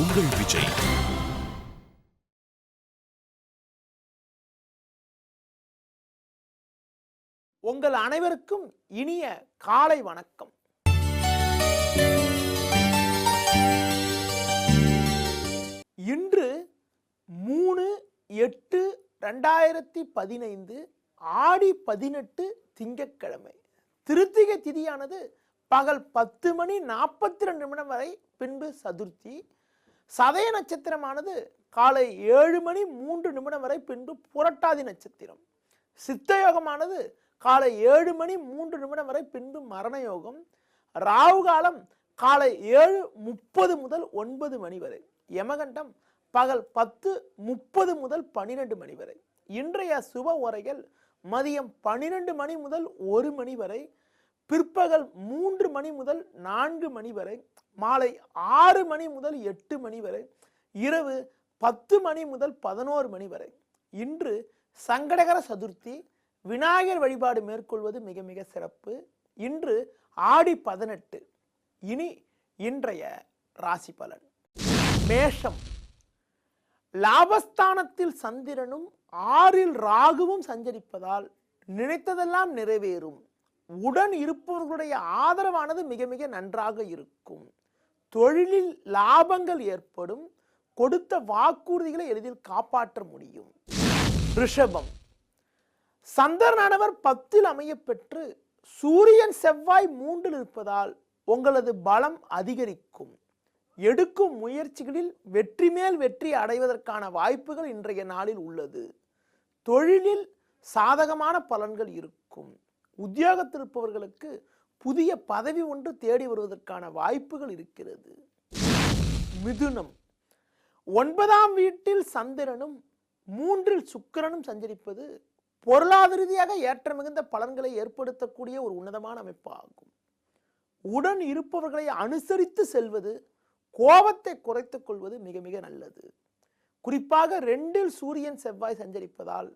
உங்கள் விஜய். உங்கள் அனைவருக்கும் இனிய காலை வணக்கம். இன்று 3/8/2015 ஆடி 18 திங்கட்கிழமை. திருத்திகை திதியானது பகல் 10:42 வரை, பின்பு சதுர்த்தி. சதய நட்சத்திரமானது காலை 7:03 வரை, பின்பு புரட்டாதி நட்சத்திரம். சித்தயோகமானது காலை 7:03 வரை, பின்பு மரண யோகம். ராகு காலம் காலை 7:30 முதல் 9 மணி வரை. யமகண்டம் பகல் 10:30 முதல் 12 மணி வரை. இன்றைய சுப உரைகள் மதியம் 12 மணி முதல் 1 மணி வரை, பிற்பகல் 3 மணி முதல் 4 மணி வரை, மாலை 6 மணி முதல் 8 மணி வரை, இரவு 10 மணி முதல் 11 மணி வரை. இன்று சங்கடகர சதுர்த்தி. விநாயகர் வழிபாடு மேற்கொள்வது மிக மிக சிறப்பு. இன்று ஆடி 18. இனி இன்றைய ராசி பலன். மேஷம். லாபஸ்தானத்தில் சந்திரனும் 6ல் ராகுவும் சஞ்சரிப்பதால் நினைத்ததெல்லாம் நிறைவேறும். உடன் இருப்பவர்களுடைய ஆதரவானது மிக மிக நன்றாக இருக்கும். தொழிலில் லாபங்கள் ஏற்படும். கொடுத்த வாக்குறுதிகளை எளிதில் காப்பாற்ற முடியும். ரிஷபம். சந்திரனானவர் 10ல் அமைய பெற்று சூரியன் செவ்வாய் 3ல் இருப்பதால் உங்களது பலம் அதிகரிக்கும். எடுக்கும் முயற்சிகளில் வெற்றி மேல் வெற்றி அடைவதற்கான வாய்ப்புகள் இன்றைய நாளில் உள்ளது. தொழிலில் சாதகமான பலன்கள் இருக்கும். உத்தியோகத்தில் இருப்பவர்களுக்கு புதிய பதவி ஒன்று தேடி வருவதற்கான வாய்ப்புகள் இருக்கிறது. மிதுனம். 9ஆம் வீட்டில் சந்திரனும் 3ல் சுக்கிரனும் சஞ்சரிப்பது பொருளாதார ரீதியாக ஏற்ற மிகுந்த பலன்களை ஏற்படுத்தக்கூடிய ஒரு உன்னதமான அமைப்பு ஆகும். உடன் இருப்பவர்களை அனுசரித்து செல்வது, கோபத்தை குறைத்துக் கொள்வது மிக மிக நல்லது. குறிப்பாக 2ல் சூரியன் செவ்வாய் சஞ்சரிப்பதால்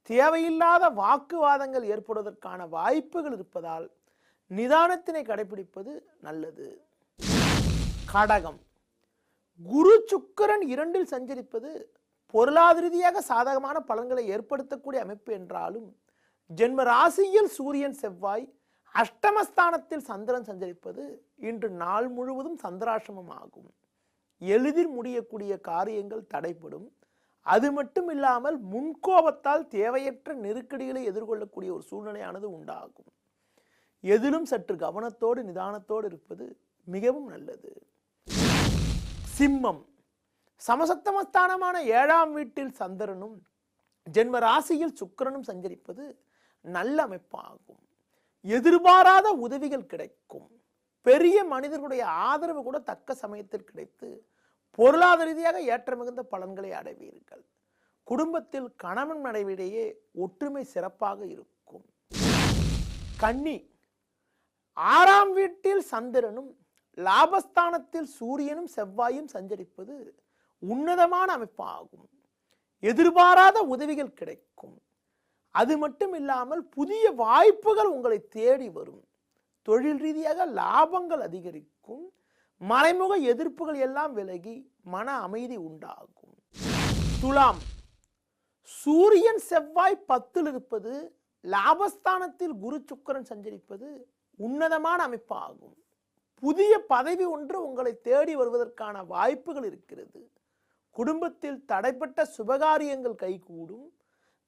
தேவையில்லாத வாக்குவாதங்கள் ஏற்படுவதற்கான வாய்ப்புகள் இருப்பதால் நிதானத்தினை கடைபிடிப்பது நல்லது. கடகம். குரு சுக்கிரன் 2ல் சஞ்சரிப்பது பொருளாதார ரீதியாக சாதகமான பலன்களை ஏற்படுத்தக்கூடிய அமைப்பு என்றாலும், ஜென்ம ராசியில் சூரியன் செவ்வாய், அஷ்டமஸ்தானத்தில் சந்திரன் சஞ்சரிப்பது இன்று நாள் முழுவதும் சந்திராசிரமம் ஆகும். எளிதில் முடியக்கூடிய காரியங்கள் தடைப்படும். அது மட்டும் இல்லாமல் முன்கோபத்தால் தேவையற்ற நெருக்கடிகளை எதிர்கொள்ளக்கூடிய ஒரு சூழ்நிலையானது உண்டாகும். எதிலும் சற்று கவனத்தோடு நிதானத்தோடு இருப்பது மிகவும் நல்லது. சிம்மம். சமசப்தமஸ்தானமான 7ஆம் வீட்டில் சந்திரனும் ஜென்ம ராசியில் சுக்கிரனும் சஞ்சரிப்பது நல்ல அமைப்பாகும். எதிர்பாராத உதவிகள் கிடைக்கும். பெரிய மனிதர்களுடைய ஆதரவு கூட தக்க சமயத்தில் கிடைத்து பொருளாதார ரீதியாக ஏற்ற மிகுந்த பலன்களை அடைவீர்கள். குடும்பத்தில் கணவன் மனைவியிடையே ஒற்றுமை சிறப்பாக இருக்கும். கன்னி. 6ஆம் வீட்டில் சந்திரனும் லாபஸ்தானத்தில் சூரியனும் செவ்வாயும் சஞ்சரிப்பது உன்னதமான அமைப்பாகும். எதிர்பாராத உதவிகள் கிடைக்கும். அது மட்டும் இல்லாமல் புதிய வாய்ப்புகள் உங்களை தேடி வரும். தொழில் ரீதியாக லாபங்கள் அதிகரிக்கும். மறைமுக எதிர்ப்புகள் எல்லாம் விலகி மன அமைதி உண்டாகும். துலாம். சூரியன் செவ்வாய் 10ல் இருப்பது, லாபஸ்தானத்தில் குரு சுக்கிரன் சஞ்சரிப்பது உன்னதமான அமைப்பாகும். புதிய பதவி ஒன்று உங்களை தேடி வருவதற்கான வாய்ப்புகள் இருக்கிறது. குடும்பத்தில் தடைப்பட்ட சுபகாரியங்கள் கைகூடும்.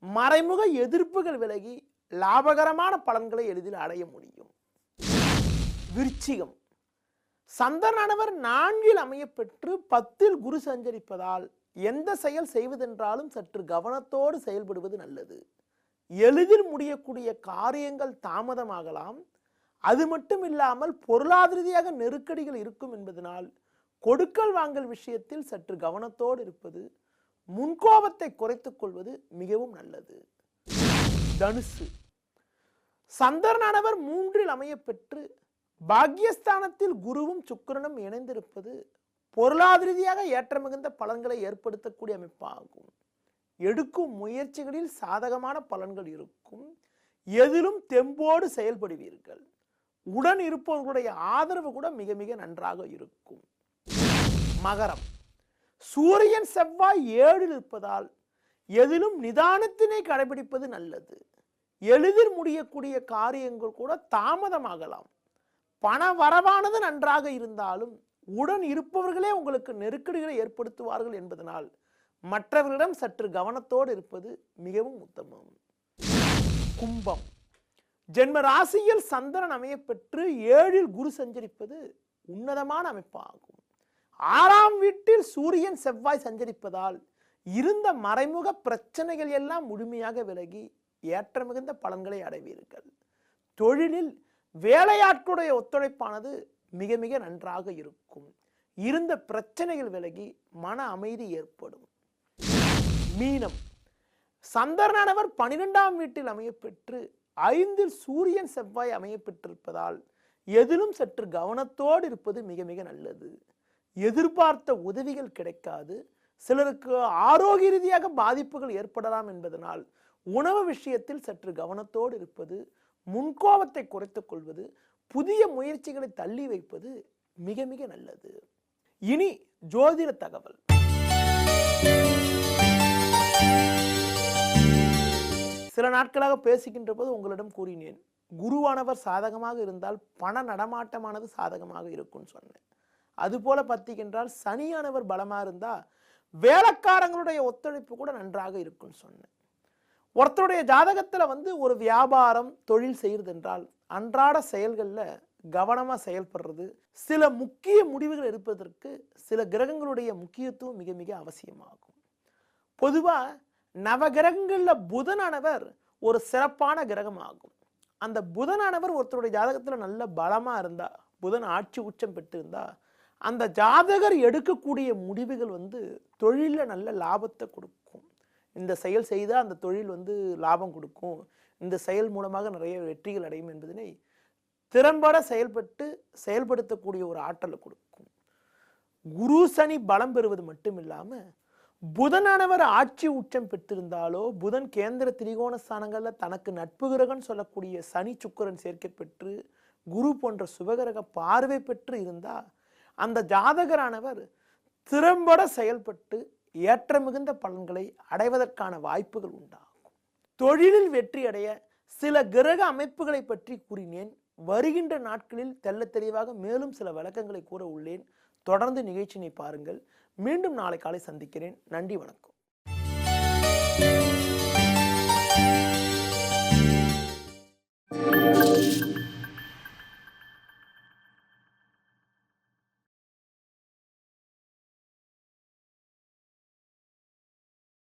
மறைமுக எதிர்ப்புகள் விலகி லாபகரமான பலன்களை எளிதில் அடைய முடியும். விருச்சிகம். சந்திரனானவர் 4ல் அமைய பெற்று 10ல் குரு சஞ்சரிப்பதால் எந்த செயல் செய்வதென்றாலும் சற்று கவனத்தோடு செயல்படுவது நல்லது. எளிதில் முடியக்கூடிய காரியங்கள் தாமதமாகலாம். அது மட்டும் இல்லாமல் பொருளாதார ரீதியாக நெருக்கடிகள் இருக்கும் என்பதனால் கொடுக்கல் வாங்கல் விஷயத்தில் சற்று கவனத்தோடு இருப்பது, முன்கோபத்தை குறைத்துக் கொள்வது மிகவும் நல்லது. தனுசு. சந்திரனானவர் 3ல் அமைய பெற்று பாக்யஸ்தானத்தில் குருவும் சுக்கிரனும் இணைந்திருப்பது பொருளாதார ரீதியாக ஏற்ற மிகுந்த பலன்களை ஏற்படுத்தக்கூடிய அமைப்பாகும். எடுக்கும் முயற்சிகளில் சாதகமான பலன்கள் இருக்கும். எதிலும் தெம்போடு செயல்படுவீர்கள். உடன் இருப்பவர்களுடைய ஆதரவு கூட மிக மிக நன்றாக இருக்கும். மகரம். சூரியன் செவ்வாய் 7 இருப்பதால் எதிலும் நிதானத்தினை கடைபிடிப்பது நல்லது. எளிதில் முடியக்கூடிய காரியங்கள் கூட தாமதமாகலாம். பண வரவானது நன்றாக இருந்தாலும் உடன் இருப்பவர்களே உங்களுக்கு நெருக்கடிகளை ஏற்படுத்துவார்கள் என்பதனால் மற்றவர்களிடம் சற்று கவனத்தோடு இருப்பது மிகவும் உத்தமம். கும்பம். ஜென்ம ராசியில் சந்திரன் அமைய பெற்று 7 குரு சஞ்சரிப்பது உன்னதமான அமைப்பாகும். 6ஆம் வீட்டில் சூரியன் செவ்வாய் சஞ்சரிப்பதால் இருந்த மறைமுக பிரச்சனைகள் எல்லாம் முழுமையாக விலகி ஏற்ற மிகுந்த பலன்களை அடைவீர்கள். தொழிலில் வேலையாட்களுடைய ஒத்துழைப்பானது மிக மிக நன்றாக இருக்கும். இருந்த பிரச்சனைகள் விலகி மன அமைதி ஏற்படும். மீனம். சந்திரனானவர் 12ஆம் வீட்டில் அமைய பெற்று 5 சூரியன் செவ்வாய் அமைய பெற்றிருப்பதால் எதிலும் சற்று கவனத்தோடு இருப்பது மிக மிக நல்லது. எதிர்பார்த்த உதவிகள் கிடைக்காது. சிலருக்கு ஆரோக்கிய ரீதியாக பாதிப்புகள் ஏற்படலாம் என்பதனால் உணவு விஷயத்தில் சற்று கவனத்தோடு இருப்பது, முன்கோபத்தை குறைத்துக் கொள்வது, புதிய முயற்சிகளை தள்ளி வைப்பது மிக மிக நல்லது. இனி ஜோதிட தகவல். சில நாட்களாக பேசுகின்ற போது உங்களிடம் கூறினேன், குருவானவர் சாதகமாக இருந்தால் பண நடமாட்டமானது சாதகமாக இருக்கும்னு சொன்னேன். அதுபோல பார்த்தீங்கன்றால் சனியானவர் பலமா இருந்தா வேலைக்காரங்களுடைய ஒத்துழைப்பு கூட நன்றாக இருக்கும்னு சொன்னேன். ஒருத்தருடைய ஜாதகத்துல ஒரு வியாபாரம் தொழில் செய்யறது என்றால் அன்றாட செயல்களில் கவனமா செயல்படுறது, சில முக்கிய முடிவுகள் எடுப்பதற்கு சில கிரகங்களுடைய முக்கியத்துவம் மிக மிக அவசியமாகும். பொதுவா நவகிரகங்கள்ல புதனானவர் ஒரு சிறப்பான கிரகம் ஆகும். அந்த புதனானவர் ஒருத்தருடைய ஜாதகத்துல நல்ல பலமா இருந்தா, புதன் ஆட்சி உச்சம் பெற்றிருந்தா, அந்த ஜாதகர் எடுக்கக்கூடிய முடிவுகள் தொழிலில் நல்ல லாபத்தை கொடுக்கும். இந்த செயல் செய்தால் அந்த தொழில் லாபம் கொடுக்கும், இந்த செயல் மூலமாக நிறைய வெற்றிகள் அடையும் என்பதனை திறம்பட செயல்படுத்தக்கூடிய ஒரு ஆற்றலை கொடுக்கும். குரு சனி பலம் பெறுவது மட்டும் இல்லாம புதனானவர் ஆட்சி உச்சம் பெற்றிருந்தாலோ, புதன் கேந்திர திரிகோண ஸ்தானங்கள்ல தனக்கு நட்பு கிரகம் சொல்லக்கூடிய சனி சுக்கிரன் சேர்க்கை பெற்று குரு போன்ற சுபகிரக பார்வை பெற்று இருந்தா அந்த ஜாதகரானவர் திறம்பட செயல்பட்டு ஏற்ற மிகுந்த பலன்களை அடைவதற்கான வாய்ப்புகள் உண்டாகும். தொழிலில் வெற்றி அடைய சில கிரக அமைப்புகளை பற்றி கூறினேன். வருகின்ற நாட்களில் தெள்ள தெளிவாக மேலும் சில விளக்கங்களை கூற உள்ளேன். தொடர்ந்து நிகழ்ச்சியை பாருங்கள். மீண்டும் நாளை காலை சந்திக்கிறேன். நன்றி, வணக்கம்.